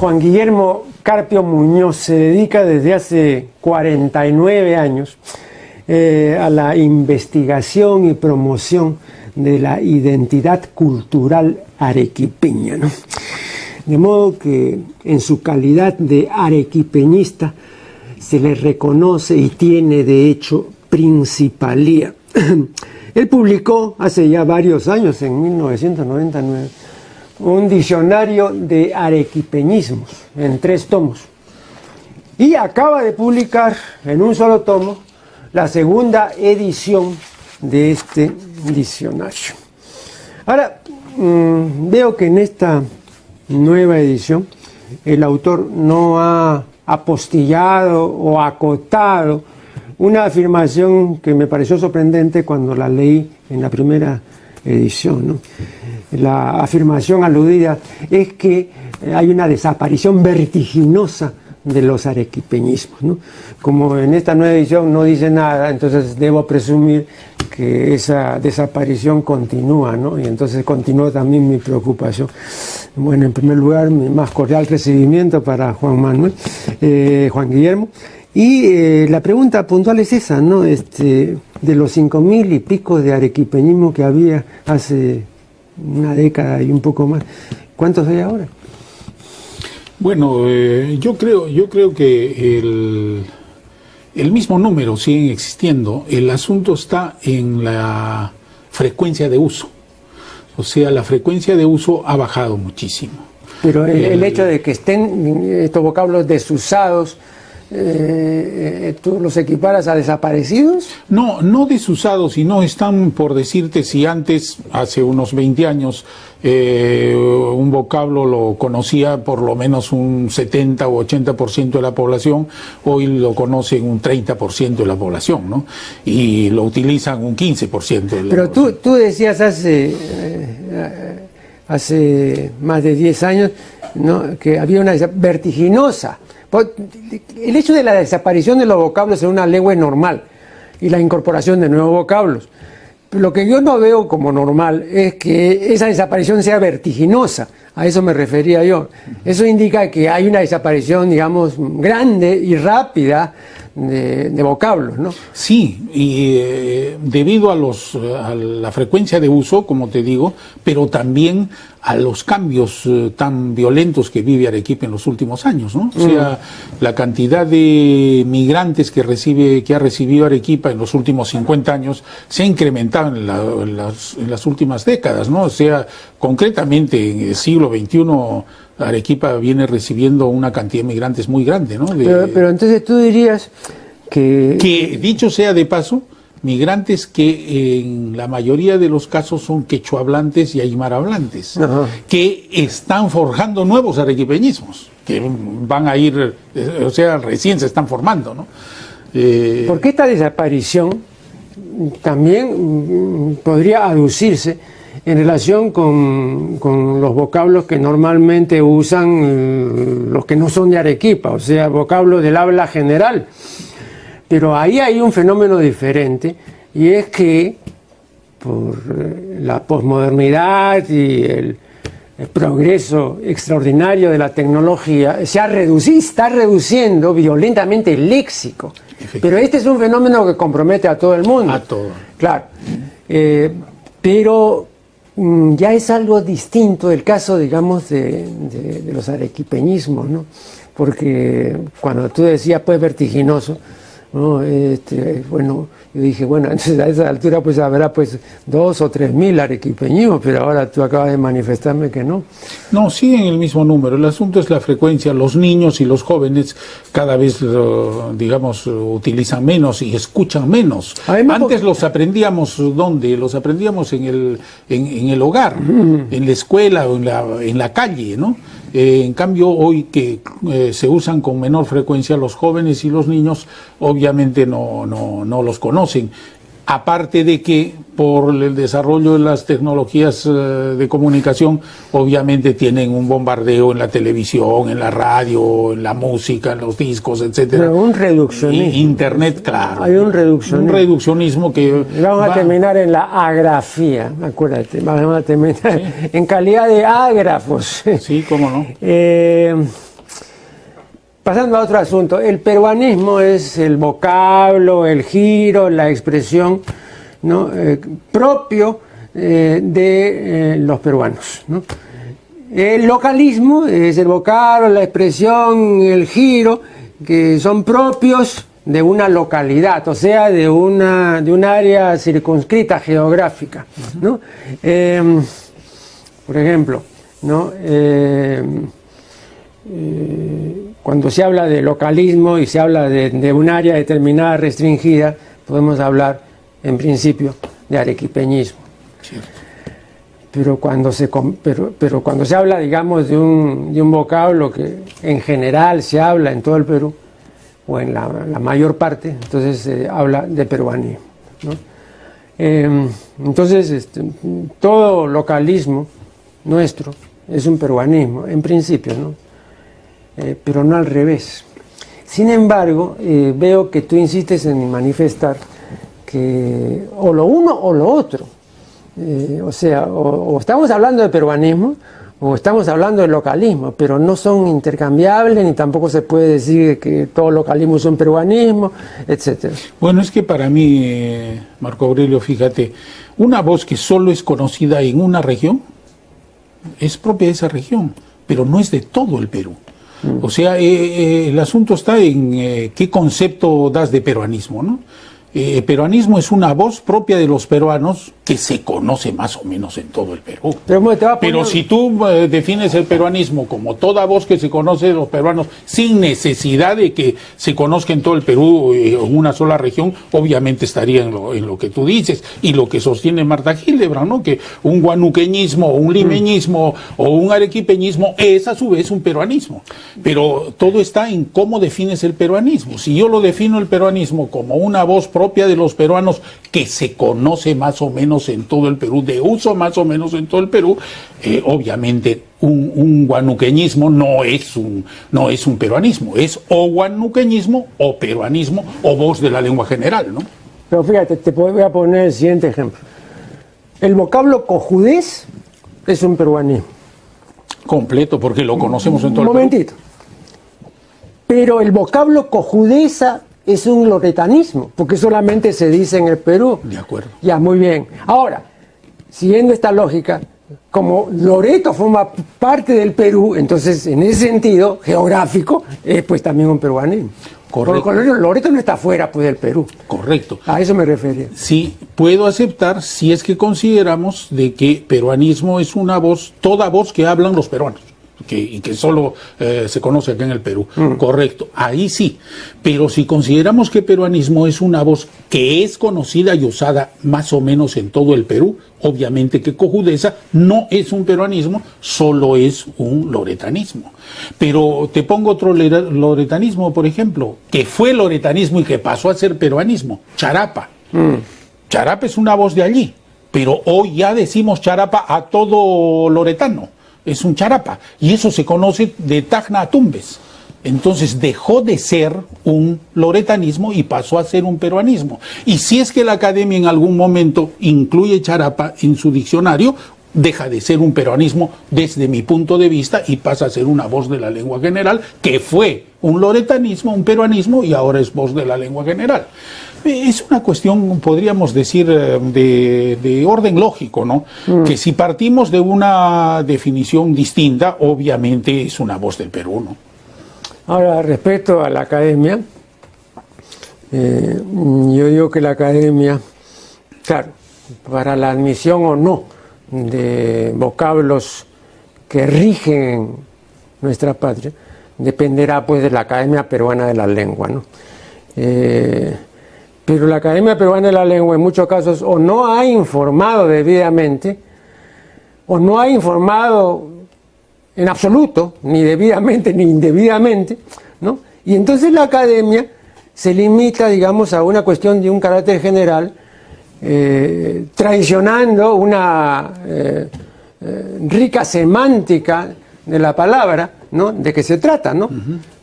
Juan Guillermo Carpio Muñoz se dedica desde hace 49 años a la investigación y promoción de la identidad cultural arequipeña, ¿no? De modo que en su calidad de arequipeñista se le reconoce y tiene de hecho principalía. Él publicó hace ya varios años, en 1999, un diccionario de arequipeñismos en 3 tomos. Y acaba de publicar en un solo tomo la segunda edición de este diccionario. Ahora, veo que en esta nueva edición el autor no ha apostillado o acotado una afirmación que me pareció sorprendente cuando la leí en la primera edición, ¿no? La afirmación aludida es que hay una desaparición vertiginosa de los arequipeñismos, ¿no? Como en esta nueva edición no dice nada, entonces debo presumir que esa desaparición continúa, ¿no? Y entonces continúa también mi preocupación. Bueno, en primer lugar, mi más cordial recibimiento para Juan Guillermo. Y la pregunta puntual es esa, ¿no? De los 5.000 y pico de arequipeñismo que había hace una década y un poco más, ¿cuántos hay ahora? Bueno, yo creo que el mismo número sigue existiendo. El asunto está en la frecuencia de uso. O sea, la frecuencia de uso ha bajado muchísimo. Pero el hecho de que estén estos vocablos desusados, ¿tú los equiparas a desaparecidos? No desusados, sino están, por decirte, si antes, hace unos 20 años, un vocablo lo conocía por lo menos un 70 o 80% de la población, hoy lo conocen un 30% de la población, ¿no? Y lo utilizan un 15% de la Pero población. tú decías hace más de 10 años, ¿no?, que había una vertiginosa. El hecho de la desaparición de los vocablos en una lengua es normal y la incorporación de nuevos vocablos. Lo que yo no veo como normal es que esa desaparición sea vertiginosa. A eso me refería yo. Eso indica que hay una desaparición, digamos, grande y rápida de vocablos, ¿no? Sí, y debido a la frecuencia de uso, como te digo, pero también a los cambios tan violentos que vive Arequipa en los últimos años, ¿no? O sea, la cantidad de migrantes que ha recibido Arequipa en los últimos 50 años se ha incrementado en las últimas décadas, ¿no? O sea, concretamente en el siglo XXI Arequipa viene recibiendo una cantidad de migrantes muy grande, ¿no? Pero entonces tú dirías que, dicho sea de paso, migrantes que en la mayoría de los casos son quechohablantes y aymara-hablantes, que están forjando nuevos arequipeñismos, que van a ir, o sea, recién se están formando, ¿no? Porque esta desaparición también podría aducirse en relación con los vocablos que normalmente usan los que no son de Arequipa, o sea, vocablos del habla general. Pero ahí hay un fenómeno diferente, y es que por la posmodernidad y el progreso extraordinario de la tecnología está reduciendo violentamente el léxico. Pero este es un fenómeno que compromete a todo el mundo. A todo. Claro. Pero ya es algo distinto el caso, digamos, de los arequipeñismos, ¿no? Porque cuando tú decías, pues, vertiginoso, ¿no? Bueno, yo dije, bueno, entonces a esa altura pues habrá pues 2.000 o 3.000 arequipeñismos, pero ahora tú acabas de manifestarme que no. No, siguen el mismo número. El asunto es la frecuencia. Los niños y los jóvenes cada vez, digamos, utilizan menos y escuchan menos. Además, antes los aprendíamos, ¿dónde? Los aprendíamos en el hogar, en la escuela o en la calle, ¿no? En cambio, hoy que se usan con menor frecuencia, los jóvenes y los niños obviamente no los conocen. Aparte de que por el desarrollo de las tecnologías de comunicación, obviamente tienen un bombardeo en la televisión, en la radio, en la música, en los discos, etcétera. Pero un reduccionismo. Internet, claro. Hay un reduccionismo. Un reduccionismo que... Vamos a terminar en la agrafía, acuérdate. Vamos a terminar en calidad de ágrafos. Sí, cómo no. pasando a otro asunto, el peruanismo es el vocablo, el giro, la expresión, ¿no? Propio de los peruanos, ¿no? El localismo es el vocablo, la expresión, el giro, que son propios de una localidad, o sea, de un área circunscrita geográfica, ¿no? Por ejemplo, ¿no? Cuando se habla de localismo y se habla de un área determinada restringida, podemos hablar, en principio, de arequipeñismo. Cierto. Pero cuando se habla, digamos, de un vocablo que en general se habla en todo el Perú, o en la mayor parte, entonces se habla de peruanismo, ¿no? Entonces, todo localismo nuestro es un peruanismo, en principio, ¿no? Pero no al revés. Sin embargo, veo que tú insistes en manifestar que o lo uno o lo otro. O sea, o estamos hablando de peruanismo o estamos hablando de localismo, pero no son intercambiables, ni tampoco se puede decir que todo localismo es un peruanismo, etcétera. Bueno, es que para mí, Marco Aurelio, fíjate, una voz que solo es conocida en una región es propia de esa región, pero no es de todo el Perú. O sea, el asunto está en qué concepto das de peruanismo, ¿no? Peruanismo es una voz propia de los peruanos que se conoce más o menos en todo el Perú. Pero si tú defines el peruanismo como toda voz que se conoce de los peruanos sin necesidad de que se conozca en todo el Perú en una sola región, obviamente estaría en lo que tú dices y lo que sostiene Marta Hildebrand, ¿no? Que un guanuqueñismo o un limeñismo o un arequipeñismo es a su vez un peruanismo. Pero todo está en cómo defines el peruanismo. Si yo lo defino el peruanismo como una voz propia de los peruanos que se conoce más o menos en todo el Perú, de uso más o menos en todo el Perú, obviamente un guanuqueñismo no es un peruanismo, es o guanuqueñismo o peruanismo o voz de la lengua general, ¿no? Pero fíjate, te voy a poner el siguiente ejemplo. El vocablo cojudez es un peruanismo. Completo, porque lo conocemos en todo el Perú. Un momentito. Pero el vocablo cojudeza es un loretanismo, porque solamente se dice en el Perú. De acuerdo. Ya, muy bien. Ahora, siguiendo esta lógica, como Loreto forma parte del Perú, entonces en ese sentido geográfico es pues también un peruanismo. Correcto. Loreto no está fuera pues del Perú. Correcto. A eso me refería. Sí, puedo aceptar si es que consideramos de que peruanismo es una voz, toda voz que hablan los peruanos. Y que solo se conoce acá en el Perú. Correcto, ahí sí. Pero si consideramos que peruanismo es una voz que es conocida y usada más o menos en todo el Perú, obviamente que cojudeza no es un peruanismo, solo es un loretanismo. Pero te pongo otro loretanismo, por ejemplo, que fue loretanismo y que pasó a ser peruanismo, charapa. Charapa es una voz de allí, pero hoy ya decimos charapa a todo loretano. Es un charapa, y eso se conoce de Tacna a Tumbes. Entonces dejó de ser un loretanismo y pasó a ser un peruanismo. Y si es que la academia en algún momento incluye charapa en su diccionario, deja de ser un peruanismo desde mi punto de vista y pasa a ser una voz de la lengua general, que fue un loretanismo, un peruanismo, y ahora es voz de la lengua general. Es una cuestión, podríamos decir, de orden lógico, ¿no? Que si partimos de una definición distinta, obviamente es una voz del Perú, ¿no? Ahora, respecto a la academia, yo digo que la academia, claro, para la admisión o no de vocablos que rigen nuestra patria, dependerá pues de la Academia Peruana de la Lengua, ¿no? Pero la Academia Peruana de la Lengua en muchos casos o no ha informado debidamente, o no ha informado en absoluto, ni debidamente ni indebidamente, ¿no? Y entonces la academia se limita, digamos, a una cuestión de un carácter general, traicionando una rica semántica de la palabra, ¿no? De qué se trata, ¿no?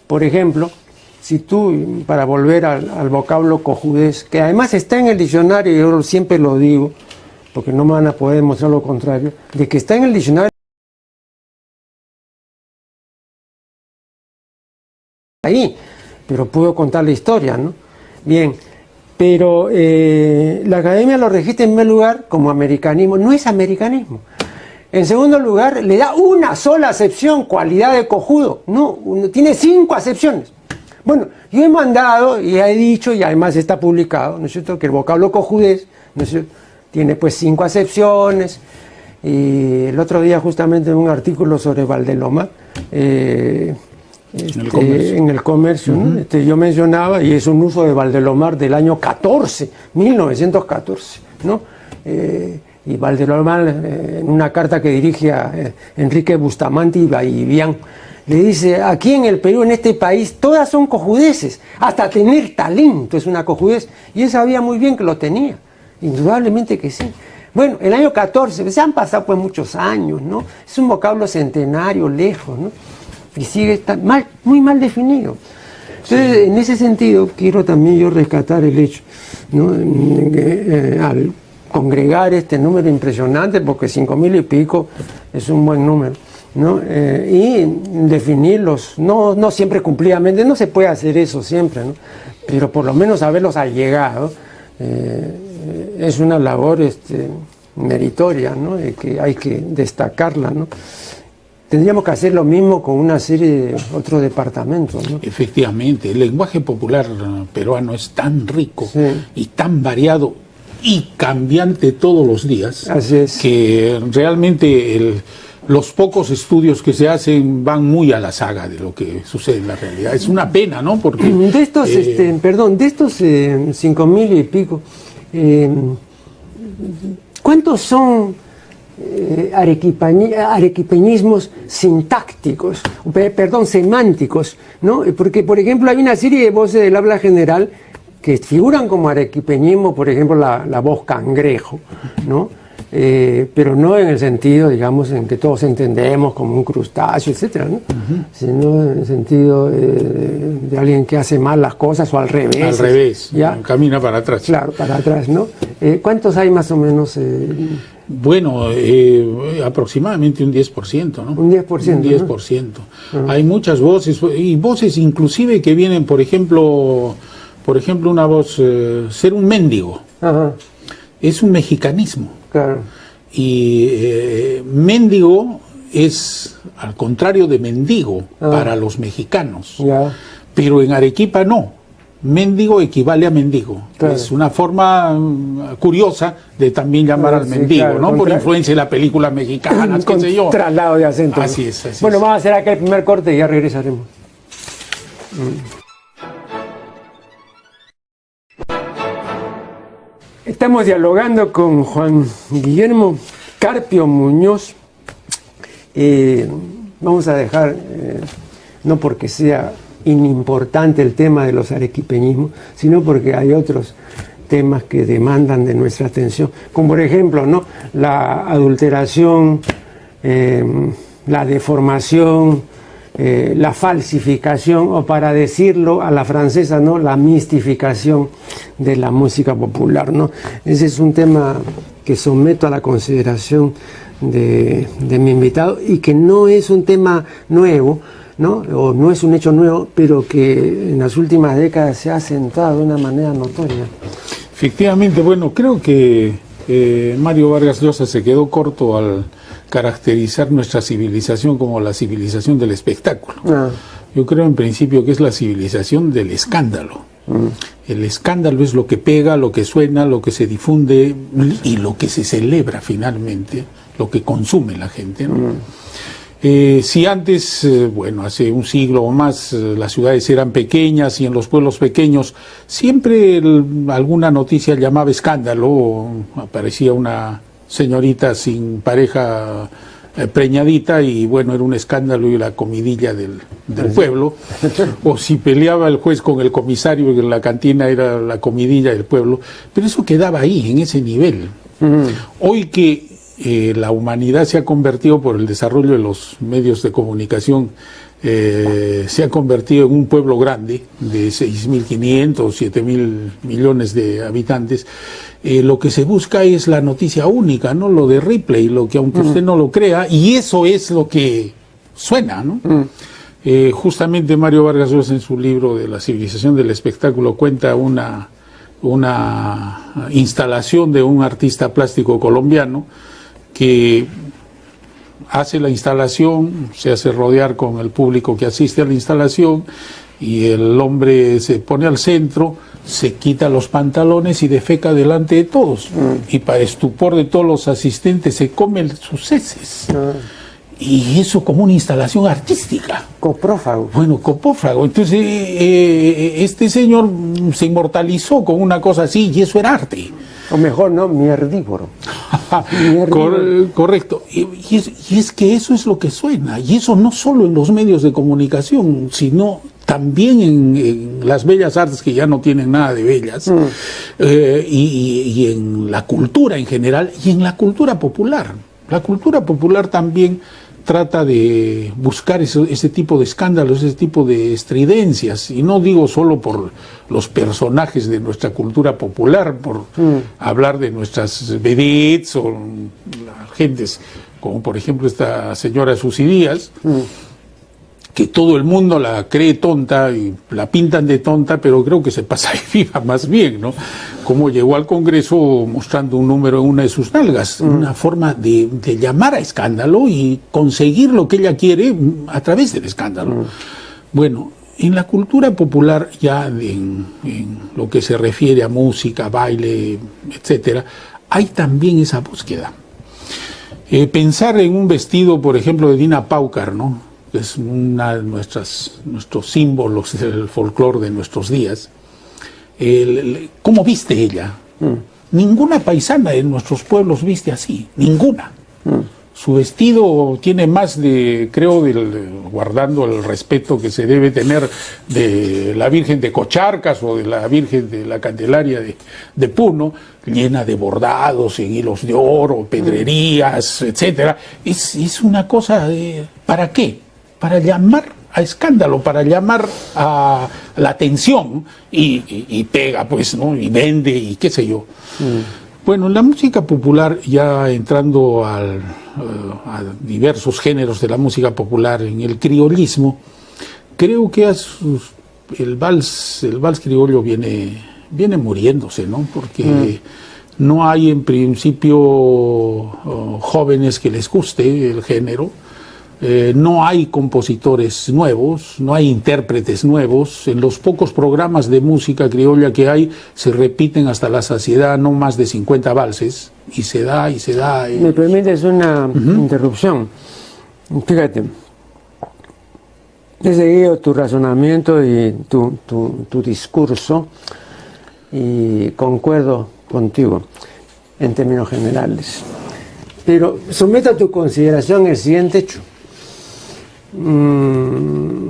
Por ejemplo, si tú, para volver al vocablo cojudez, que además está en el diccionario, yo siempre lo digo, porque no me van a poder demostrar lo contrario, de que está en el diccionario ahí, pero pudo contar la historia, ¿no? Bien, pero la academia lo registra en primer lugar como americanismo. No es americanismo. En segundo lugar, le da una sola acepción, cualidad de cojudo. No, tiene 5 acepciones. Bueno, yo he mandado y he dicho, y además está publicado, ¿no es cierto?, que el vocablo cojudez, ¿no es cierto?, tiene pues 5 acepciones. Y el otro día justamente en un artículo sobre Valdelomar, en el comercio, ¿no? Yo mencionaba, y es un uso de Valdelomar del año 1914, ¿no? Y Valdelomar, en una carta que dirige a Enrique Bustamante y Vivian, le dice: aquí en el Perú, en este país, todas son cojudeces, hasta tener talento es una cojudez, y él sabía muy bien que lo tenía, indudablemente que sí. Bueno, el año 14, se han pasado pues muchos años, ¿no? Es un vocablo centenario, lejos, ¿no? Y sigue muy mal definido. Entonces, en ese sentido, quiero también yo rescatar el hecho, ¿no?, al congregar este número impresionante, porque 5.000 y pico es un buen número, ¿no? Y definirlos, no siempre cumplidamente, no se puede hacer eso siempre, ¿no?, pero por lo menos haberlos allegado, es una labor meritoria, ¿no?, de que hay que destacarla, ¿no? Tendríamos que hacer lo mismo con una serie de otros departamentos, ¿no? Efectivamente, el lenguaje popular peruano es tan rico, sí, y tan variado y cambiante todos los días. Así es. Que realmente los pocos estudios que se hacen van muy a la saga de lo que sucede en la realidad. Es una pena, ¿no? Porque de estos, de estos 5.000 y pico, ¿cuántos son arequipeñismos sintácticos, semánticos, ¿no? Porque, por ejemplo, hay una serie de voces del habla general que figuran como arequipeñismo, por ejemplo, la voz cangrejo, ¿no? Pero no en el sentido, digamos, en que todos entendemos como un crustáceo, etcétera, ¿no? Sino en el sentido de alguien que hace mal las cosas, o al revés. Al revés, ¿ya? Camina para atrás. Claro, para atrás, ¿no? ¿Cuántos hay más o menos? Bueno, aproximadamente un 10%, ¿no? Un 10%. Un 10%. ¿No? Hay muchas voces, y voces inclusive que vienen, por ejemplo, una voz, ser un mendigo. Ajá. Es un mexicanismo. Claro. Y mendigo es al contrario de mendigo para los mexicanos. Ya. Pero en Arequipa no. Mendigo equivale a mendigo. Claro. Es una forma curiosa de también llamar al mendigo, claro, ¿no? Por influencia de la película mexicana, qué sé yo. Traslado de acento. Así es. Bueno, vamos a hacer acá el primer corte y ya regresaremos. Estamos dialogando con Juan Guillermo Carpio Muñoz. Vamos a dejar, no porque sea inimportante el tema de los arequipeñismos, sino porque hay otros temas que demandan de nuestra atención, como por ejemplo, ¿no?, la adulteración, la deformación, la falsificación, o para decirlo a la francesa, ¿no?, la mistificación de la música popular, ¿no? Ese es un tema que someto a la consideración de mi invitado, y que no es un tema nuevo, ¿no?, o no es un hecho nuevo, pero que en las últimas décadas se ha acentuado de una manera notoria. Efectivamente, bueno, creo que Mario Vargas Llosa se quedó corto al caracterizar nuestra civilización como la civilización del espectáculo. Yo creo en principio que es la civilización del escándalo. El escándalo es lo que pega, lo que suena, lo que se difunde y lo que se celebra finalmente, lo que consume la gente, ¿no? Si antes, bueno, hace un siglo o más, las ciudades eran pequeñas, y en los pueblos pequeños siempre alguna noticia llamaba escándalo, o aparecía una señorita sin pareja preñadita, y bueno, era un escándalo y la comidilla del pueblo, o si peleaba el juez con el comisario en la cantina, era la comidilla del pueblo, pero eso quedaba ahí, en ese nivel. Hoy que la humanidad se ha convertido, por el desarrollo de los medios de comunicación, se ha convertido en un pueblo grande de 6.500, 7.000 millones de habitantes. Lo que se busca es la noticia única, ¿no? Lo de Ripley, lo que aunque usted no lo crea, y eso es lo que suena, ¿no? Justamente Mario Vargas Llosa, en su libro de La civilización del espectáculo, cuenta una instalación de un artista plástico colombiano que hace la instalación, se hace rodear con el público que asiste a la instalación, y el hombre se pone al centro, se quita los pantalones y defeca delante de todos. Y para estupor de todos los asistentes se come sus heces. Y eso como una instalación artística. Coprófago. Bueno, coprófago. Entonces, este señor se inmortalizó con una cosa así, y eso era arte. O mejor, ¿no? Mierdívoro. Correcto. Y es que eso es lo que suena. Y eso no solo en los medios de comunicación, sino también en las bellas artes, que ya no tienen nada de bellas, y en la cultura en general, y en la cultura popular. La cultura popular también trata de buscar ese tipo de escándalos, ese tipo de estridencias, y no digo solo por los personajes de nuestra cultura popular, por hablar de nuestras vedettes o las gentes, como por ejemplo esta señora Susy Díaz, que todo el mundo la cree tonta y la pintan de tonta, pero creo que se pasa de viva más bien, ¿no? Como llegó al Congreso mostrando un número en una de sus nalgas, una forma de llamar a escándalo y conseguir lo que ella quiere a través del escándalo. Bueno, en la cultura popular, ya en lo que se refiere a música, baile, etcétera, hay también esa búsqueda. Pensar en un vestido, por ejemplo, de Dina Paucar, ¿no? Que es una de nuestros símbolos del folclore de nuestros días. ¿Cómo viste ella? Ninguna paisana de nuestros pueblos viste así, ninguna. Su vestido tiene más de, creo, guardando el respeto que se debe tener de la Virgen de Cocharcas o de la Virgen de la Candelaria de Puno, llena de bordados en hilos de oro, pedrerías, etcétera. Es una cosa de, ¿para qué? Para llamar a escándalo, para llamar a la atención, y pega, pues, ¿no? Y vende, y qué sé yo. Bueno, la música popular, ya entrando a diversos géneros de la música popular, en el criollismo, creo que el vals criollo viene muriéndose, ¿no? Porque no hay en principio jóvenes que les guste el género. No hay compositores nuevos, no hay intérpretes nuevos. En los pocos programas de música criolla que hay, se repiten hasta la saciedad no más de 50 valses, y se da. ¿Me permites una interrupción? Fíjate, he seguido tu razonamiento y tu discurso, y concuerdo contigo en términos generales. Pero someto a tu consideración el siguiente hecho.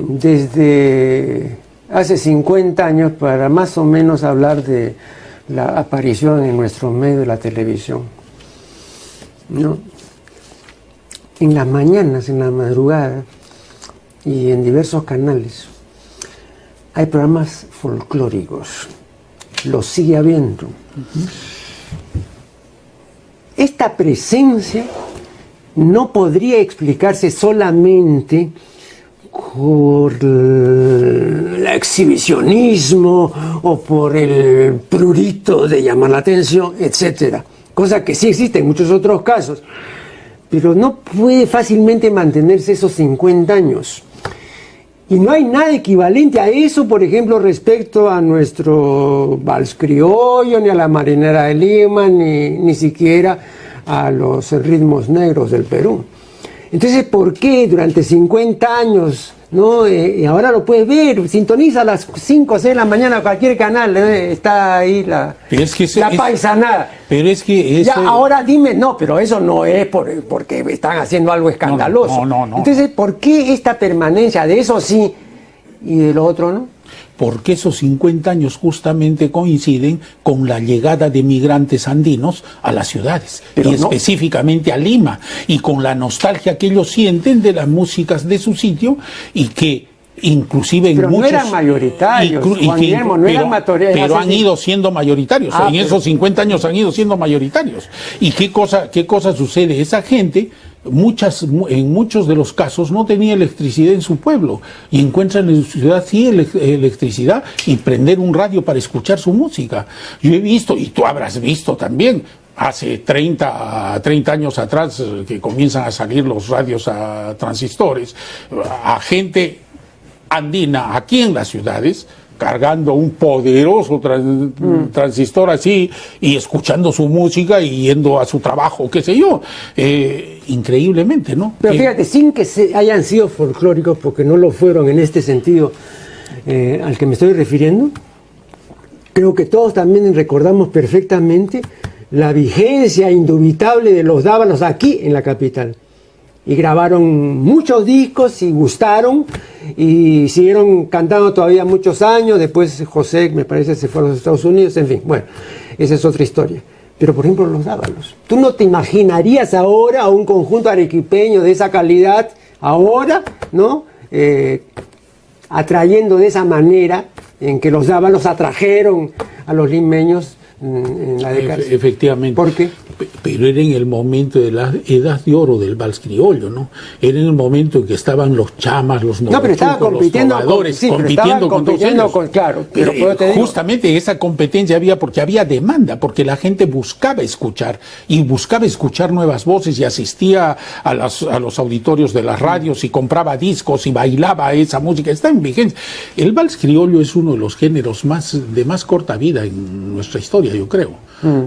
Desde hace 50 años, para más o menos hablar de la aparición en nuestro medio de la televisión, ¿no? En las mañanas, en la madrugada y en diversos canales hay programas folclóricos, los sigue habiendo. Esta presencia no podría explicarse solamente por el exhibicionismo o por el prurito de llamar la atención, etcétera, cosa que sí existe en muchos otros casos, pero no puede fácilmente mantenerse esos 50 años. Y no hay nada equivalente a eso, por ejemplo, respecto a nuestro vals criollo, ni a la marinera de Lima, ni siquiera a los ritmos negros del Perú. Entonces, ¿por qué durante 50 años, ¿no? Y ahora lo puedes ver, sintoniza a las 5 o 6 de la mañana cualquier canal, está ahí la paisanada. Pero es que ya, ahora dime, no, pero eso no es porque están haciendo algo escandaloso. No. Entonces, ¿por qué esta permanencia de eso sí y de lo otro no? Porque esos 50 años justamente coinciden con la llegada de migrantes andinos a las ciudades, y específicamente a Lima, y con la nostalgia que ellos sienten de las músicas de su sitio, y que inclusive en muchos... no eran mayoritarios, Juan Guillermo, no eran mayoritarios. Pero han ido siendo mayoritarios, esos 50 años han ido siendo mayoritarios. ¿Y qué cosa sucede? Esa gente en muchos de los casos no tenía electricidad en su pueblo y encuentran en su ciudad sí electricidad y prender un radio para escuchar su música. Yo he visto, y tú habrás visto también, hace 30 años atrás que comienzan a salir los radios a transistores, a gente andina aquí en las ciudades cargando un poderoso transistor así y escuchando su música y yendo a su trabajo, qué sé yo, increíblemente, ¿no? Pero fíjate, sin que hayan sido folclóricos, porque no lo fueron en este sentido al que me estoy refiriendo, creo que todos también recordamos perfectamente la vigencia indubitable de los dávalos aquí en la capital. Y grabaron muchos discos y gustaron y siguieron cantando todavía muchos años. Después José, me parece, se fue a los Estados Unidos. En fin, bueno, esa es otra historia. Pero por ejemplo los dávalos. ¿Tú no te imaginarías ahora a un conjunto arequipeño de esa calidad, ahora, ¿no? Atrayendo de esa manera en que los dávalos atrajeron a los limeños en la década. Efectivamente. ¿Por qué? Pero era en el momento de la edad de oro del vals criollo, ¿no? Era en el momento en que estaban los chamas, los no, pero estaba compitiendo los trovadores, compitiendo con todos ellos. Claro, pero justamente esa competencia había porque había demanda, porque la gente buscaba escuchar nuevas voces y asistía a los auditorios de las radios y compraba discos y bailaba esa música. Está en vigencia. El vals criollo es uno de los géneros de más corta vida en nuestra historia, yo creo.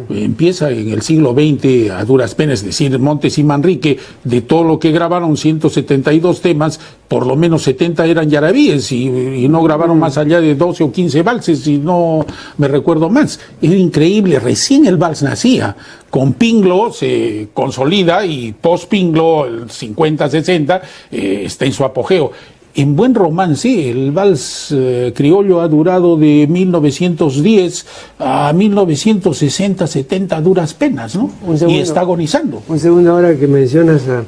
Empieza en el siglo XX a duras penas, es decir, Montes y Manrique, de todo lo que grabaron, 172 temas, por lo menos 70 eran yarabíes y no grabaron más allá de 12 o 15 valses, y no me recuerdo más. Era increíble, recién el vals nacía. Con Pinglo se consolida y post-Pinglo, el 50-60, está en su apogeo. En buen romance, el vals criollo ha durado de 1910 a 1960-70 duras penas, ¿no? Y está agonizando. Un segundo, ahora que mencionas a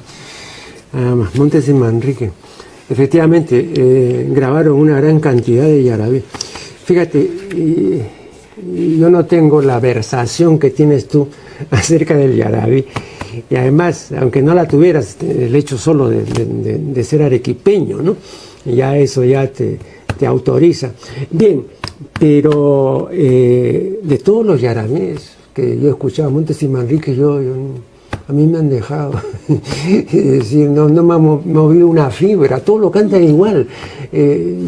Montes y Manrique. Efectivamente, grabaron una gran cantidad de yarabí. Fíjate, yo no tengo la versación que tienes tú acerca del yarabí. Y además, aunque no la tuvieras, el hecho solo de ser arequipeño, ¿no? Ya eso ya te autoriza. Bien, pero de todos los yarabíes que yo escuchaba, Montes y Manrique, a mí me han dejado. Es decir, no me ha movido una fibra, todos lo cantan igual.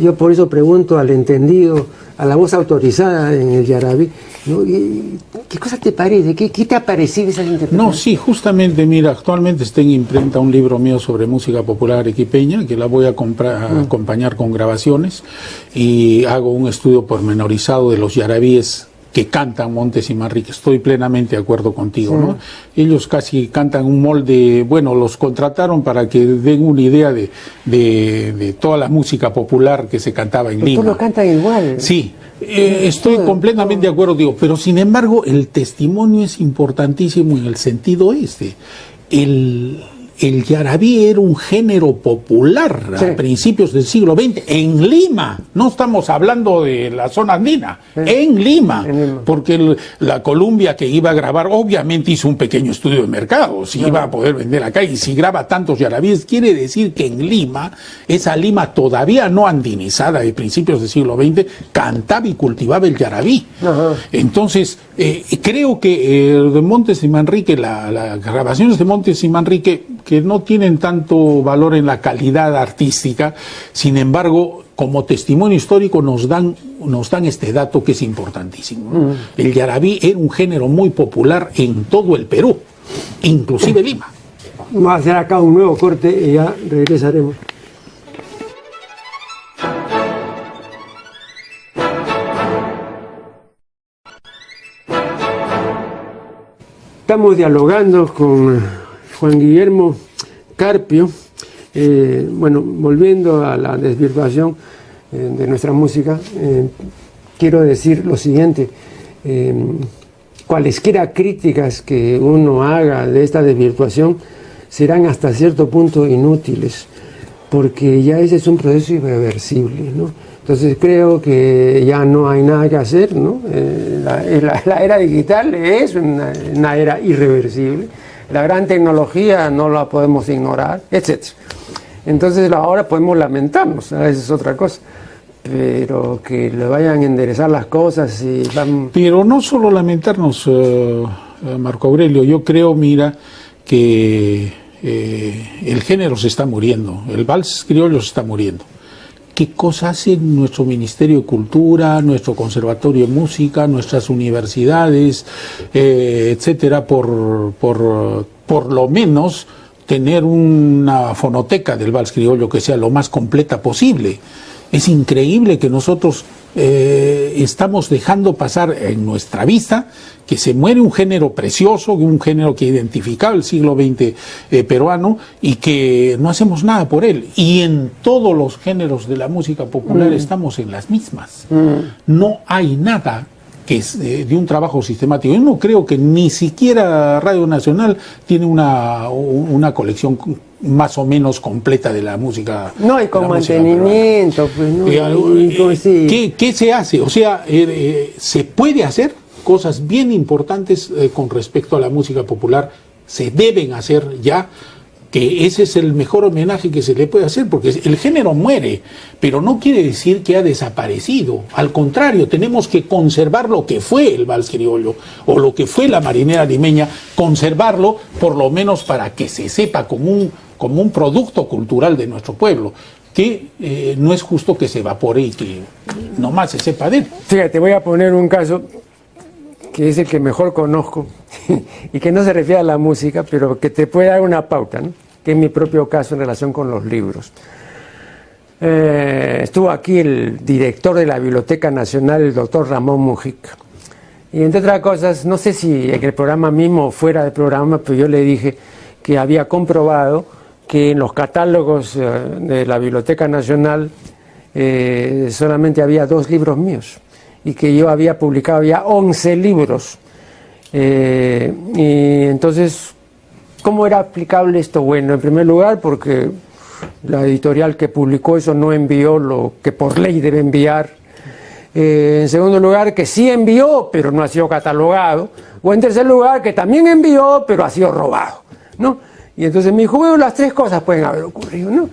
Yo por eso pregunto al entendido, a la voz autorizada en el yarabí, ¿no? ¿Qué cosa te parece? ¿Qué te ha parecido esa interpretación? No, sí, justamente, mira, actualmente está en imprenta un libro mío sobre música popular arequipeña, que la voy a acompañar con grabaciones, y hago un estudio pormenorizado de los yarabíes que cantan Montes y Manrique. Estoy plenamente de acuerdo contigo, ¿no? Ellos casi cantan un molde, bueno, los contrataron para que den una idea de toda la música popular que se cantaba en Lima. Todos lo cantan igual. Sí, estoy completamente de acuerdo, digo, pero sin embargo el testimonio es importantísimo en el sentido el yarabí era un género popular a principios del siglo XX en Lima, no estamos hablando de la zona andina, en Lima, porque la Columbia que iba a grabar obviamente hizo un pequeño estudio de mercado, si iba a poder vender acá, y si graba tantos yarabíes quiere decir que en Lima, esa Lima todavía no andinizada de principios del siglo XX, cantaba y cultivaba el yarabí. Entonces creo que de Montes y Manrique, las grabaciones de Montes y Manrique, que no tienen tanto valor en la calidad artística, sin embargo, como testimonio histórico nos dan este dato que es importantísimo. El yarabí era un género muy popular en todo el Perú, inclusive Lima. Vamos a hacer acá un nuevo corte y ya regresaremos. Estamos dialogando con Juan Guillermo Carpio, bueno, volviendo a la desvirtuación de nuestra música, quiero decir lo siguiente, cualesquiera críticas que uno haga de esta desvirtuación serán hasta cierto punto inútiles, porque ya ese es un proceso irreversible, ¿no? Entonces creo que ya no hay nada que hacer, ¿no? La era digital es una era irreversible. la gran tecnología no la podemos ignorar, etc. Entonces ahora podemos lamentarnos, esa es otra cosa, pero que le vayan a enderezar las cosas y van... Pero no solo lamentarnos, Marco Aurelio, yo creo, mira, que el género se está muriendo, el vals criollo se está muriendo. ¿Qué cosa hace nuestro Ministerio de Cultura, nuestro Conservatorio de Música, nuestras universidades, etcétera, por lo menos tener una fonoteca del vals criollo que sea lo más completa posible? Es increíble que nosotros estamos dejando pasar en nuestra vista que se muere un género precioso, un género que identificaba el siglo XX peruano, y que no hacemos nada por él. Y en todos los géneros de la música popular estamos en las mismas. No hay nada que es de un trabajo sistemático. Yo no creo que ni siquiera Radio Nacional tiene una colección más o menos completa de la música. No, y con mantenimiento, pues no. ¿Qué se hace? O sea, se puede hacer cosas bien importantes con respecto a la música popular, se deben hacer ya, que ese es el mejor homenaje que se le puede hacer, porque el género muere, pero no quiere decir que ha desaparecido. Al contrario, tenemos que conservar lo que fue el vals criollo, o lo que fue la marinera limeña, conservarlo por lo menos para que se sepa como un producto cultural de nuestro pueblo, que no es justo que se evapore y que nomás se sepa de él. Fíjate, voy a poner un caso que es el que mejor conozco y que no se refiere a la música, pero que te puede dar una pauta, ¿no? Que es mi propio caso en relación con los libros. Estuvo aquí el director de la Biblioteca Nacional, el doctor Ramón Mujica, y entre otras cosas, no sé si en el programa mismo o fuera del programa, pero yo le dije que había comprobado que en los catálogos de la Biblioteca Nacional solamente había 2 libros míos, y que yo había publicado ya 11 libros. Y entonces, ¿cómo era aplicable esto? Bueno, en primer lugar, porque la editorial que publicó eso no envió lo que por ley debe enviar. En segundo lugar, que sí envió, pero no ha sido catalogado. O en tercer lugar, que también envió, pero ha sido robado, ¿no? Y entonces me dijo, bueno, las 3 cosas pueden haber ocurrido, ¿no?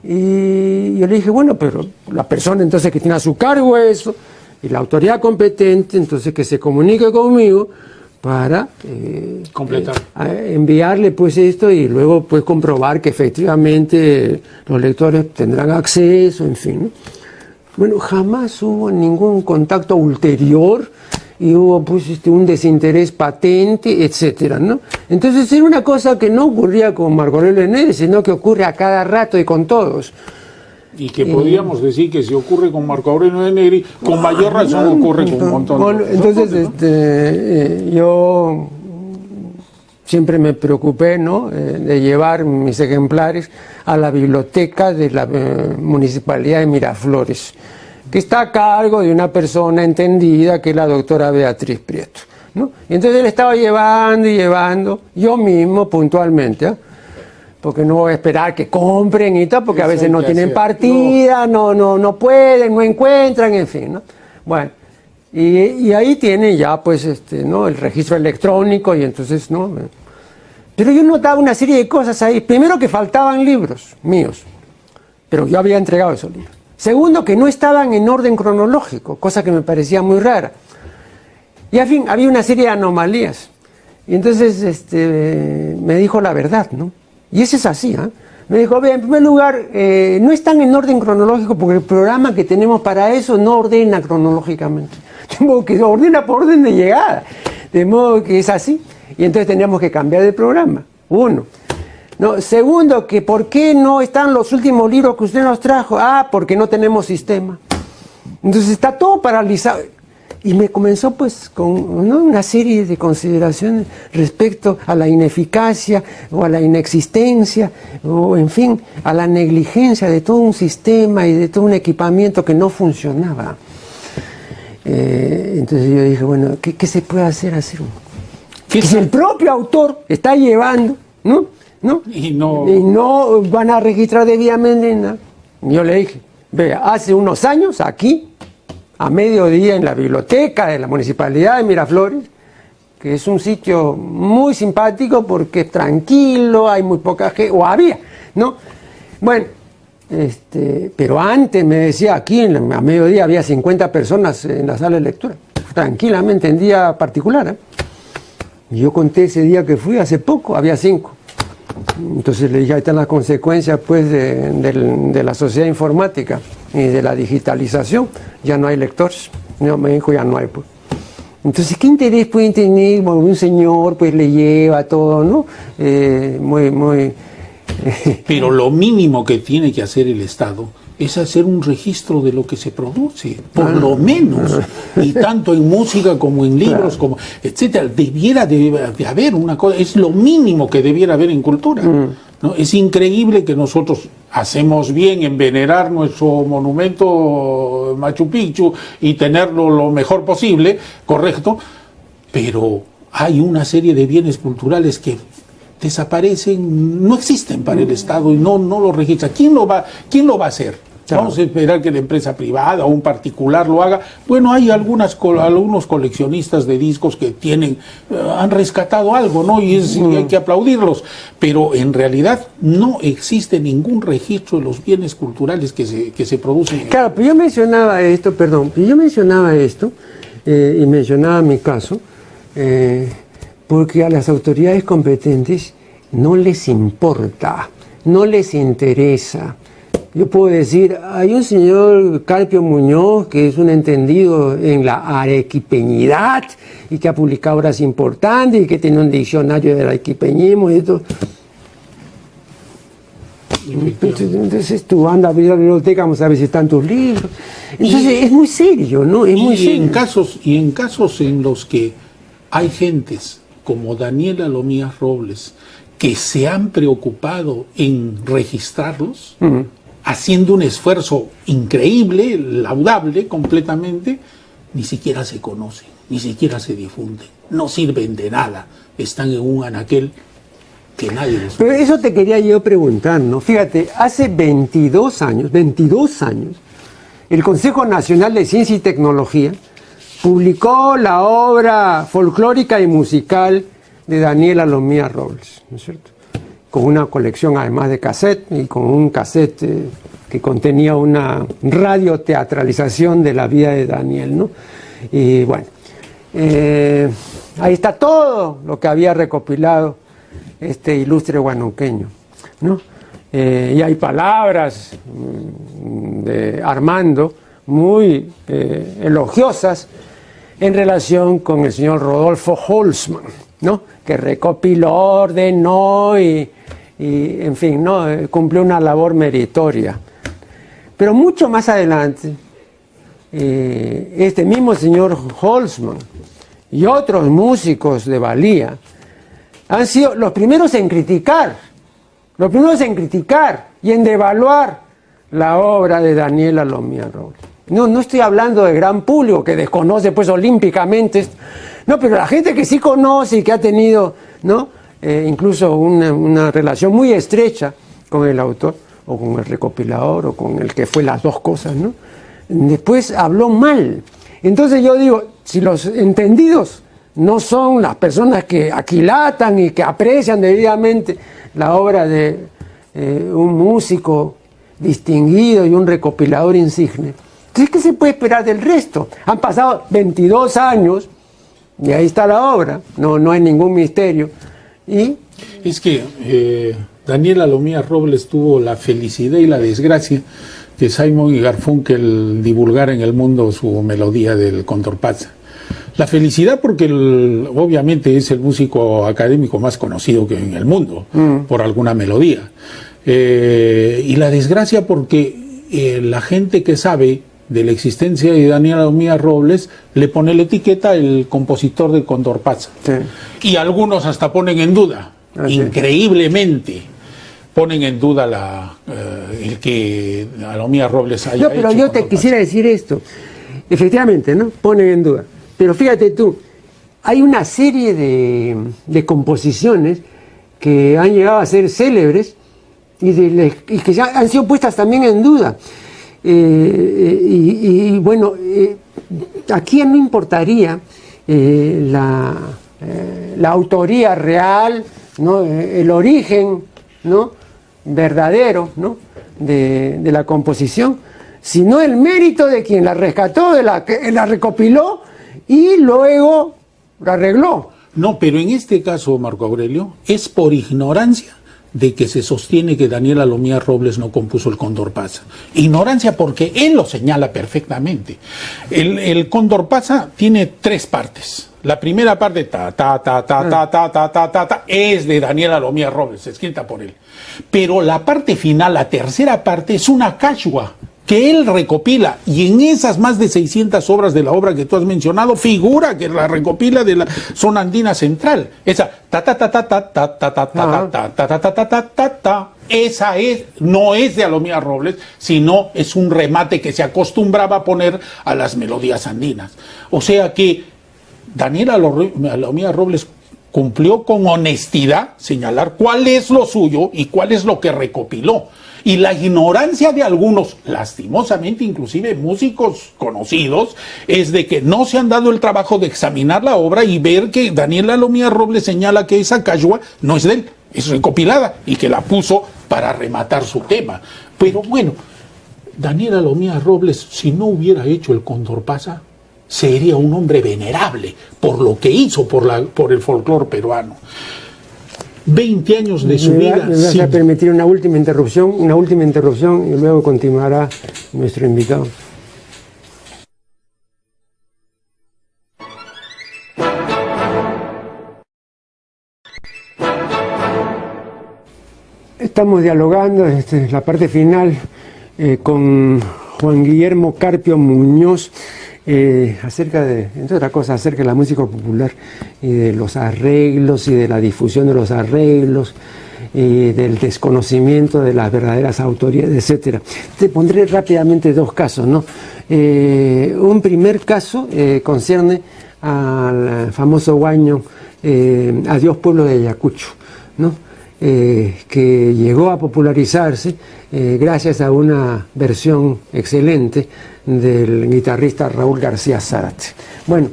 Y yo le dije, bueno, pero la persona entonces que tiene a su cargo eso, y la autoridad competente, entonces que se comunique conmigo para completar, enviarle pues esto y luego pues comprobar que efectivamente los lectores tendrán acceso, en fin, ¿no? Bueno, jamás hubo ningún contacto ulterior y hubo pues un desinterés patente, etcétera, ¿no? Entonces era una cosa que no ocurría con Marco Aurelio Negri, sino que ocurre a cada rato y con todos. Y que podríamos decir que si ocurre con Marco Aurelio de Negri, con mayor razón ocurre con un montón de bueno, entonces, yo siempre me preocupé, ¿no?, de llevar mis ejemplares a la biblioteca de la Municipalidad de Miraflores, que está a cargo de una persona entendida que es la doctora Beatriz Prieto, ¿no? Y entonces le estaba llevando y llevando, yo mismo puntualmente, ¿eh? Porque no voy a esperar que compren y tal, porque a veces no tienen partida, no pueden, no encuentran, en fin, ¿no? Bueno, y ahí tienen ya pues ¿no?, el registro electrónico, y entonces, ¿no? Pero yo notaba una serie de cosas ahí. Primero, que faltaban libros míos, pero yo había entregado esos libros. Segundo, que no estaban en orden cronológico, cosa que me parecía muy rara. Y en fin, había una serie de anomalías. Y entonces me dijo la verdad, ¿no? Y eso es así, ¿eh? Me dijo, a ver, en primer lugar, no están en orden cronológico porque el programa que tenemos para eso no ordena cronológicamente. De modo que ordena por orden de llegada. De modo que es así. Y entonces tendríamos que cambiar de programa. Uno. No, segundo, que ¿por qué no están los últimos libros que usted nos trajo? Ah, porque no tenemos sistema. Entonces está todo paralizado. Y me comenzó pues con, ¿no?, una serie de consideraciones respecto a la ineficacia o a la inexistencia o en fin a la negligencia de todo un sistema y de todo un equipamiento que no funcionaba. Entonces yo dije, bueno, ¿qué se puede hacer así? Que si el propio autor está llevando, ¿no? Y no van a registrar debidamente nada. Yo le dije, vea, hace unos años aquí, a mediodía en la biblioteca de la Municipalidad de Miraflores, que es un sitio muy simpático porque es tranquilo, hay muy poca gente, o había, ¿no? Bueno, pero antes me decía, aquí a mediodía había 50 personas en la sala de lectura, tranquilamente, en día particular, ¿eh? Yo conté ese día que fui, hace poco, había 5. Entonces le dije, ahí están las consecuencias pues de la sociedad informática y de la digitalización, ya no hay lectores. No, me dijo, ya no hay pues. Entonces, ¿qué interés pueden tener? Bueno, un señor pues le lleva todo, ¿no? Pero lo mínimo que tiene que hacer el Estado es hacer un registro de lo que se produce, por lo menos, y tanto en música como en libros, como etcétera. Debiera de haber una cosa, es lo mínimo que debiera haber en cultura, ¿no? Es increíble que nosotros hacemos bien en venerar nuestro monumento Machu Picchu y tenerlo lo mejor posible, correcto, pero hay una serie de bienes culturales que desaparecen, no existen para el Estado y no lo registra. ¿Quién lo va a hacer? Vamos a esperar que la empresa privada o un particular lo haga. Bueno, hay algunos coleccionistas de discos que han rescatado algo, ¿no? Y hay que aplaudirlos. Pero en realidad no existe ningún registro de los bienes culturales que se producen. Claro, pero yo mencionaba esto, y mencionaba mi caso, porque a las autoridades competentes no les importa, no les interesa. Yo puedo decir, hay un señor Carpio Muñoz que es un entendido en la arequipeñidad y que ha publicado obras importantes y que tiene un diccionario del arequipeñismo y todo. Entonces tú andas a abrir la biblioteca, vamos a ver si están tus libros. Entonces es muy serio, ¿no? Es muy serio. En casos en los que hay gentes como Daniela Lomías Robles que se han preocupado en registrarlos, haciendo un esfuerzo increíble, laudable completamente, ni siquiera se conocen, ni siquiera se difunden, no sirven de nada, están en un anaquel que nadie les... Pero eso te quería yo preguntar, ¿no? Fíjate, hace 22 años, el Consejo Nacional de Ciencia y Tecnología publicó la obra folclórica y musical de Daniela Lomías Robles, ¿no es cierto? Con una colección además de cassette y con un cassette que contenía una radioteatralización de la vida de Daniel, ¿no? Y bueno, ahí está todo lo que había recopilado este ilustre guanuqueño, ¿no? Y hay palabras de Armando muy elogiosas en relación con el señor Rodolfo Holzman, ¿no? Que recopiló, ordenó y en fin, ¿no? Cumplió una labor meritoria. Pero mucho más adelante, este mismo señor Holzman y otros músicos de valía han sido los primeros en criticar y en devaluar la obra de Daniela Lomías Robles. No estoy hablando de gran público que desconoce pues olímpicamente esto. No, pero la gente que sí conoce y que ha tenido, ¿no? Incluso una relación muy estrecha con el autor o con el recopilador o con el que fue las dos cosas, ¿no? Después habló mal. Entonces yo digo, si los entendidos no son las personas que aquilatan y que aprecian debidamente la obra de un músico distinguido y un recopilador insigne, entonces ¿qué se puede esperar del resto? Han pasado 22 años y ahí está la obra, no hay ningún misterio. Y es que Daniela Lomías Robles tuvo la felicidad y la desgracia que Simon y Garfunkel divulgara en el mundo su melodía del Condorpatza. La felicidad porque obviamente es el músico académico más conocido que en el mundo por alguna melodía. Y la desgracia porque la gente que sabe de la existencia de Daniela Lomías Robles le pone la etiqueta el compositor de Condorpatza. Sí. Y algunos hasta ponen en duda, increíblemente ponen en duda el que a Lomías Robles haya hecho. No, pero yo te quisiera decir esto, efectivamente, ¿no? Ponen en duda. Pero fíjate tú, hay una serie de composiciones que han llegado a ser célebres y que ya han sido puestas también en duda. Bueno, aquí no importaría la autoría real, ¿no? El origen, ¿no? verdadero, ¿no? de la composición, sino el mérito de quien la rescató, la recopiló y luego la arregló. No, pero en este caso, Marco Aurelio, es por ignorancia de que se sostiene que Daniel Alomía Robles no compuso el Cóndor Pasa. Ignorancia porque él lo señala perfectamente. El Cóndor Pasa tiene 3 partes. La primera parte, es de Daniel Alomía Robles, escrita por él. Pero la parte final, la tercera parte, es una cachua que él recopila, y en esas más de 600 obras de la obra que tú has mencionado, figura que la recopila de la zona andina central. Esa esa no es de Alomía Robles, sino es un remate que se acostumbraba a poner a las melodías andinas. O sea que Daniel Alomía Robles cumplió con honestidad señalar cuál es lo suyo y cuál es lo que recopiló. Y la ignorancia de algunos, lastimosamente inclusive músicos conocidos, es de que no se han dado el trabajo de examinar la obra y ver que Daniel Alomía Robles señala que esa cachua no es de él, es recopilada y que la puso para rematar su tema. Pero bueno, Daniel Alomía Robles, si no hubiera hecho el Cóndor Pasa, sería un hombre venerable por lo que hizo por el folclore peruano. 20 años de su vida. Me vas a permitir una última interrupción y luego continuará nuestro invitado. Estamos dialogando, la parte final, con Juan Guillermo Carpio Muñoz, acerca de, entre otras cosas, acerca de la música popular y de los arreglos y de la difusión de los arreglos y del desconocimiento de las verdaderas autorías, etcétera. Te pondré rápidamente 2 casos, ¿no? Un primer caso concierne al famoso guaño Adiós Pueblo de Ayacucho, ¿no? Que llegó a popularizarse gracias a una versión excelente del guitarrista Raúl García Zárate. Bueno,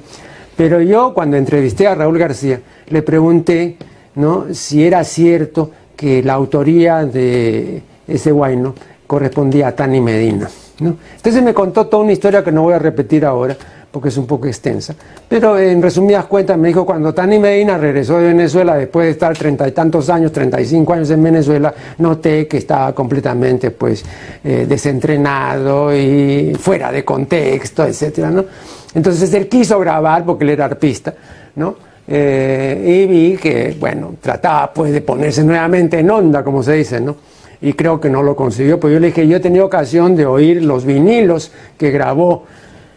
pero yo cuando entrevisté a Raúl García le pregunté, ¿no?, si era cierto que la autoría de ese guayno correspondía a Tani Medina, ¿no? Entonces me contó toda una historia que no voy a repetir ahora porque es un poco extensa, pero en resumidas cuentas me dijo: cuando Tani Medina regresó de Venezuela después de estar 30 y tantos años, 35 años en Venezuela, noté que estaba completamente desentrenado y fuera de contexto, etcétera, ¿no? Entonces él quiso grabar porque él era arpista, ¿no? Y vi que, bueno, trataba de ponerse nuevamente en onda, como se dice, ¿no? Y creo que no lo consiguió, pues yo le dije: yo he tenido ocasión de oír los vinilos que grabó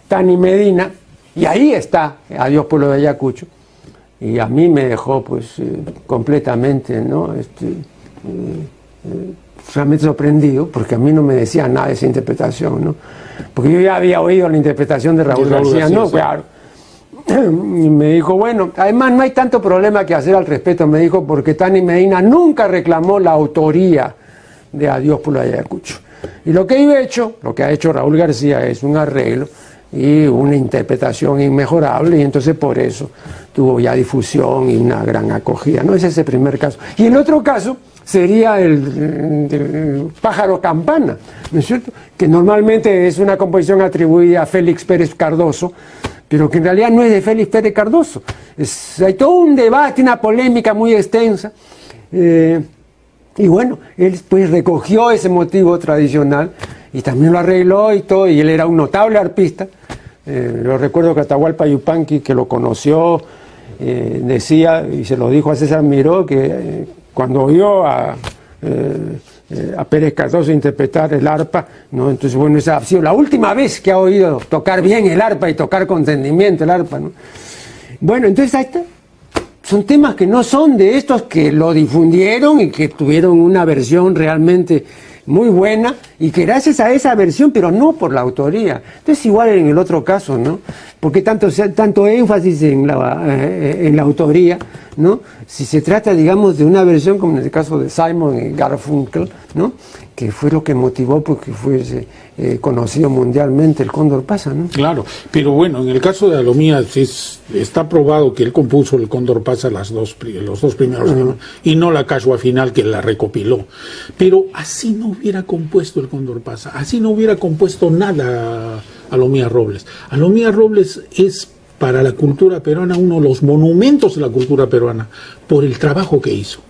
Tani Medina, y ahí está Adiós Pueblo de Ayacucho, y a mí me dejó completamente, ¿no?, realmente sorprendido, porque a mí no me decía nada de esa interpretación, ¿no? Porque yo ya había oído la interpretación de Raúl García, ¿no? Sí. Claro. Y me dijo: bueno, además no hay tanto problema que hacer al respecto, me dijo, porque Tani Medina nunca reclamó la autoría de Adiós Pueblo de Ayacucho. Y lo que ha hecho Raúl García es un arreglo y una interpretación inmejorable, y entonces por eso tuvo ya difusión y una gran acogida, ¿no? Ese es el primer caso. Y el otro caso sería el Pájaro Campana, ¿no es cierto?, que normalmente es una composición atribuida a Félix Pérez Cardoso, pero que en realidad no es de Félix Pérez Cardoso. Hay todo un debate, una polémica muy extensa, y bueno, él pues recogió ese motivo tradicional y también lo arregló y todo, y él era un notable arpista. Lo recuerdo que Atahualpa Yupanqui, que lo conoció, decía, y se lo dijo a César Miró, que cuando oyó a Pérez Cardoso interpretar el arpa, ¿no?, entonces, bueno, esa ha sido la última vez que ha oído tocar bien el arpa y tocar con entendimiento el arpa, ¿no? Bueno, entonces ahí está. Son temas que no son de estos que lo difundieron y que tuvieron una versión realmente muy buena, y que gracias a esa versión, pero no por la autoría. Entonces igual en el otro caso, ¿no? Porque tanto énfasis en la autoría, ¿no? Si se trata, digamos, de una versión como en el caso de Simon y Garfunkel, ¿no?, que fue lo que motivó porque fuese conocido mundialmente el Cóndor Pasa, ¿no? Claro, pero bueno, en el caso de Alomía está probado que él compuso el Cóndor Pasa los dos primeros temas, y no la cachua final que la recopiló. Pero así no hubiera compuesto el Cóndor Pasa, así no hubiera compuesto nada Alomía Robles. Alomía Robles es para la cultura peruana uno de los monumentos de la cultura peruana por el trabajo que hizo.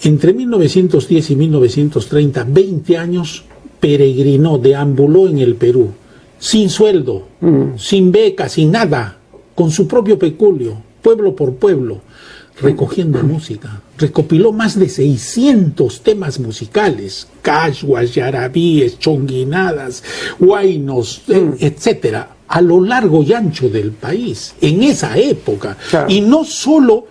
Entre 1910 y 1930, 20 años, peregrinó, deambuló en el Perú, sin sueldo, sin beca, sin nada, con su propio peculio, pueblo por pueblo, recogiendo música. Recopiló más de 600 temas musicales, cachuas, yarabíes, chonguinadas, huaynos, etcétera, a lo largo y ancho del país, en esa época. Claro. Y no solo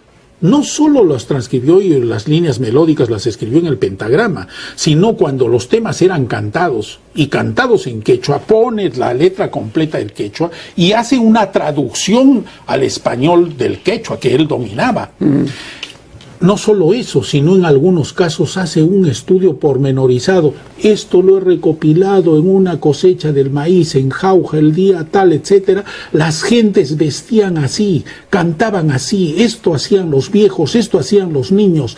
los transcribió y las líneas melódicas las escribió en el pentagrama, sino cuando los temas eran cantados, y cantados en quechua, pone la letra completa del quechua y hace una traducción al español del quechua que él dominaba. No solo eso, sino en algunos casos hace un estudio pormenorizado. Esto lo he recopilado en una cosecha del maíz en Jauja el día tal, etcétera. Las gentes vestían así, cantaban así, esto hacían los viejos, esto hacían los niños,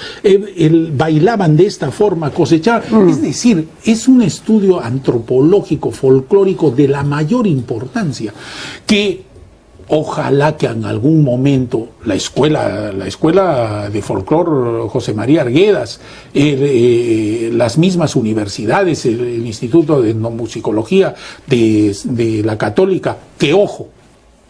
bailaban de esta forma, cosechaban. Es decir, es un estudio antropológico, folclórico de la mayor importancia, que ojalá que en algún momento la escuela de folclor José María Arguedas, las mismas universidades, el Instituto de Etnomusicología de la Católica, que ojo,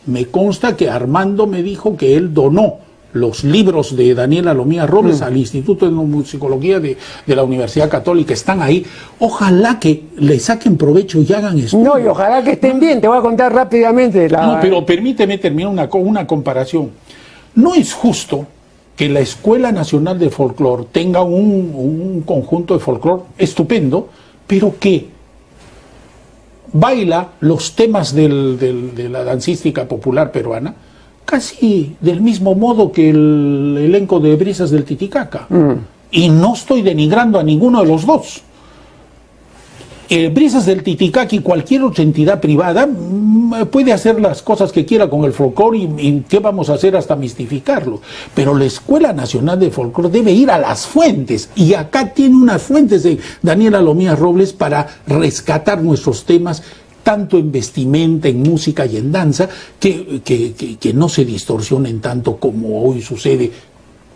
me consta que Armando me dijo que él donó los libros de Daniel Alomía Robles al Instituto de Etnomusicología de la Universidad Católica, están ahí. Ojalá que le saquen provecho y hagan esto. No, y ojalá que estén bien. Te voy a contar rápidamente. No, pero permíteme terminar una comparación. No es justo que la Escuela Nacional de Folclor tenga un conjunto de folclor estupendo, pero que baila los temas de la dancística popular peruana casi del mismo modo que el elenco de Brisas del Titicaca. Y no estoy denigrando a ninguno de los dos. Brisas del Titicaca y cualquier otra entidad privada puede hacer las cosas que quiera con el folclore y qué vamos a hacer hasta mistificarlo. Pero la Escuela Nacional de Folclore debe ir a las fuentes, y acá tiene unas fuentes de Daniel Alomía Robles para rescatar nuestros temas, tanto en vestimenta, en música y en danza, que no se distorsionen tanto como hoy sucede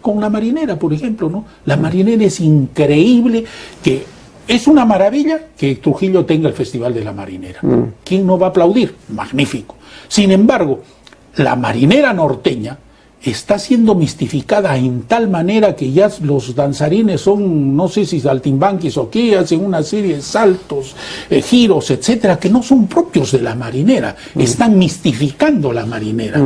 con la marinera, por ejemplo, ¿no? La marinera es increíble, que es una maravilla que Trujillo tenga el Festival de la Marinera. ¿Quién no va a aplaudir? Magnífico. Sin embargo, la marinera norteña está siendo mistificada en tal manera que ya los danzarines son, no sé si saltimbanquis o qué, hacen una serie de saltos, giros, etcétera, que no son propios de la marinera. Están mistificando la marinera.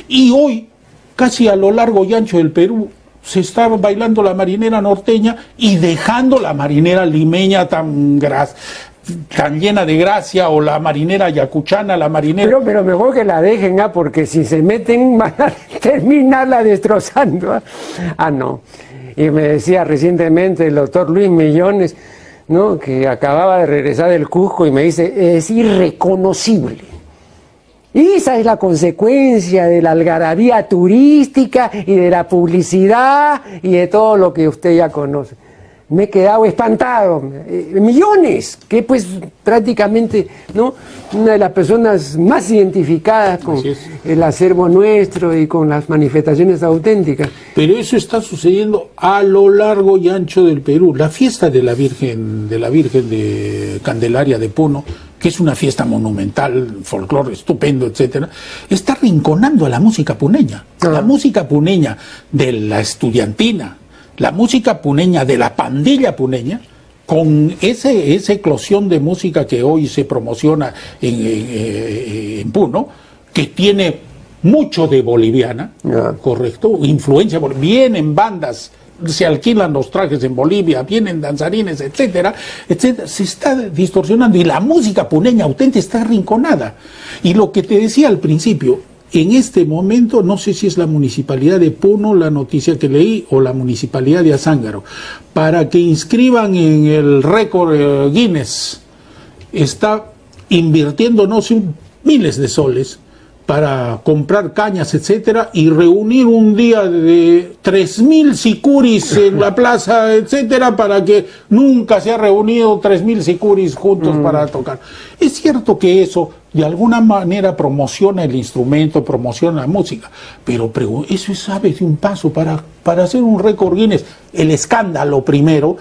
Y hoy, casi a lo largo y ancho del Perú, se está bailando la marinera norteña y dejando la marinera limeña tan llena de gracia, o la marinera yacuchana, la marinera... Pero mejor que la dejen, porque si se meten van a terminarla destrozando. No. Y me decía recientemente el doctor Luis Millones, ¿no?, que acababa de regresar del Cusco, y me dice, es irreconocible. Y esa es la consecuencia de la algarabía turística y de la publicidad y de todo lo que usted ya conoce. Me he quedado espantado. Millones, que pues prácticamente, ¿no?, una de las personas más identificadas con el acervo nuestro y con las manifestaciones auténticas. Pero eso está sucediendo a lo largo y ancho del Perú. La fiesta de la Virgen de Candelaria de Puno, que es una fiesta monumental, folclore estupendo, etcétera, está rinconando a la música puneña. La música puneña de la estudiantina, la música puneña de la pandilla puneña, con esa eclosión de música que hoy se promociona en Puno, que tiene mucho de boliviana, correcto, influencia boliviana, vienen bandas, se alquilan los trajes en Bolivia, vienen danzarines, etcétera, etcétera, se está distorsionando, y la música puneña auténtica está arrinconada. Y lo que te decía al principio, en este momento, no sé si es la municipalidad de Puno, la noticia que leí, o la municipalidad de Azángaro, para que inscriban en el récord Guinness, está invirtiendo, no sé, miles de soles para comprar cañas, etcétera, y reunir un día de 3.000 sicuris en la plaza, etcétera, para que nunca se ha reunido 3.000 sicuris juntos para tocar. Es cierto que eso de alguna manera promociona el instrumento, promociona la música, pero eso es, ¿sabes?, un paso para hacer un récord Guinness. El escándalo primero,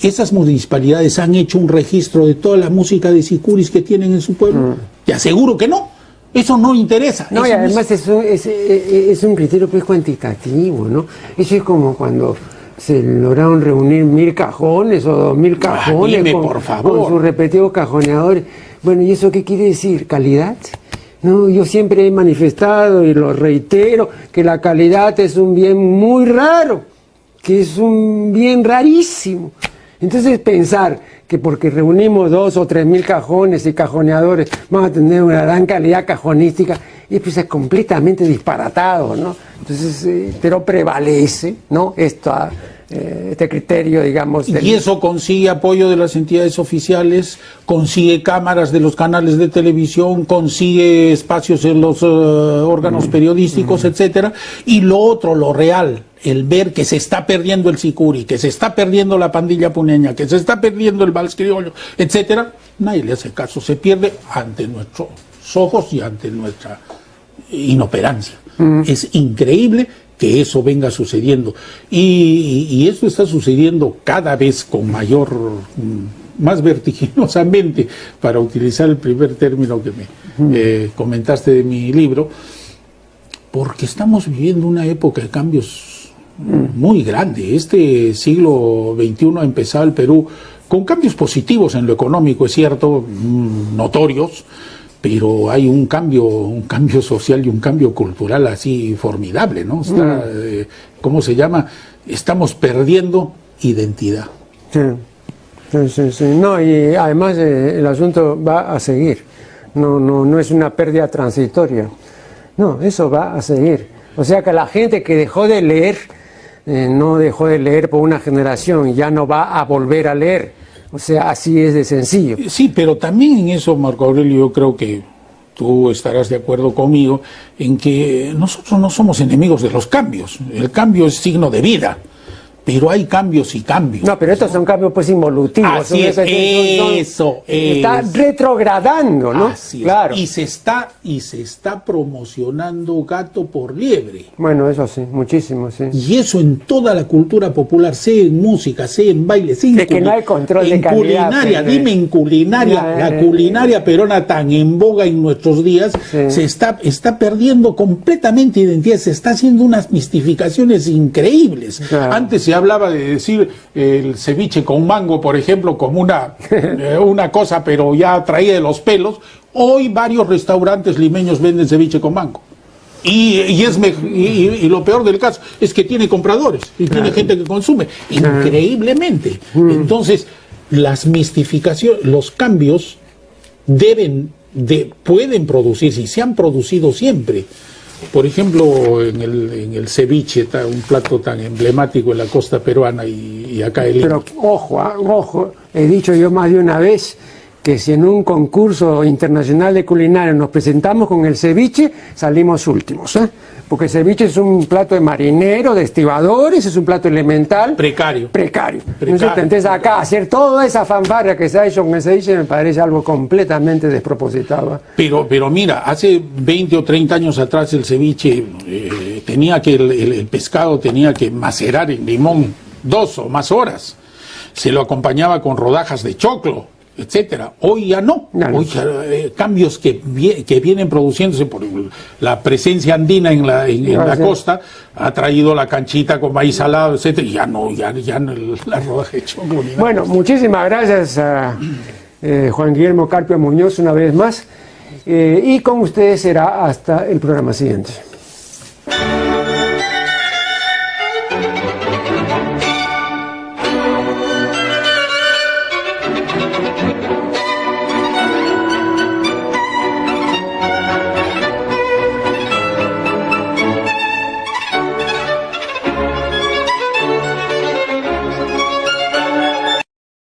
esas municipalidades han hecho un registro de toda la música de sicuris que tienen en su pueblo. Te aseguro que no. Eso no interesa. No, y además es un criterio pues cuantitativo, ¿no? Eso es como cuando se lograron reunir 1.000 cajones o 2.000 cajones dime, por favor, con sus respectivos cajoneadores. Bueno, ¿y eso qué quiere decir? ¿Calidad? No, yo siempre he manifestado y lo reitero que la calidad es un bien muy raro, que es un bien rarísimo. Entonces pensar que porque reunimos 2.000 o 3.000 cajones y cajoneadores vamos a tener una gran calidad cajonística, y pues es completamente disparatado, ¿no? Entonces, pero prevalece, ¿no?, este criterio, digamos. Y eso consigue apoyo de las entidades oficiales, consigue cámaras de los canales de televisión, consigue espacios en los órganos periodísticos, etcétera. Y lo otro, lo real, el ver que se está perdiendo el sicuri, que se está perdiendo la pandilla puneña, que se está perdiendo el vals criollo, etcétera, nadie le hace caso, se pierde ante nuestros ojos y ante nuestra inoperancia. Es increíble que eso venga sucediendo, y esto está sucediendo cada vez con más vertiginosamente, para utilizar el primer término que me comentaste de mi libro, porque estamos viviendo una época de cambios muy grande. Este siglo XXI ha empezado el Perú con cambios positivos en lo económico, es cierto, notorios, pero hay un cambio social y un cambio cultural así formidable, ¿no? Está, ¿cómo se llama? Estamos perdiendo identidad. Sí. No, y además el asunto va a seguir. No es una pérdida transitoria. No, eso va a seguir. O sea que la gente que dejó de leer, no dejó de leer por una generación, ya no va a volver a leer. O sea, así es de sencillo. Sí, pero también en eso, Marco Aurelio, yo creo que tú estarás de acuerdo conmigo en que nosotros no somos enemigos de los cambios. El cambio es signo de vida, pero hay cambios y cambios. No, pero estos son cambios pues involutivos. Así es, eso. Está retrogradando, ¿no? Así claro. Es. Y se está promocionando gato por liebre. Bueno, eso sí, muchísimo, sí. Y eso en toda la cultura popular, sea en música, sea en baile, sea en que no hay control de calidad. Culinaria, dime en culinaria, la culinaria peruana tan en boga en nuestros días, se está perdiendo completamente identidad, se está haciendo unas mistificaciones increíbles. Claro. Antes se hablaba de decir el ceviche con mango, por ejemplo, como una cosa, pero ya traída de los pelos. Hoy varios restaurantes limeños venden ceviche con mango. Y lo peor del caso es que tiene compradores y tiene gente que consume, increíblemente. Entonces, las mistificaciones, los cambios pueden producirse y se han producido siempre. Por ejemplo, en el ceviche, un plato tan emblemático en la costa peruana y acá en Lima. Pero ojo, he dicho yo más de una vez que si en un concurso internacional de culinaria nos presentamos con el ceviche, salimos últimos, ¿eh? Porque el ceviche es un plato de marinero, de estibadores, es un plato elemental. Precario. Entonces acá hacer toda esa fanfarria que se ha hecho con el ceviche me parece algo completamente despropositado. Pero mira, hace 20 o 30 años atrás el ceviche el pescado tenía que macerar en limón 2 o más horas. Se lo acompañaba con rodajas de choclo, etcétera. Hoy ya no. Hoy ya, cambios que vienen produciéndose por la presencia andina en la costa ha traído la canchita con maíz salado, etcétera, y ya no la rodaja de choclo. Bueno, muchísimas gracias a Juan Guillermo Carpio Muñoz una vez más, y con ustedes será hasta el programa siguiente.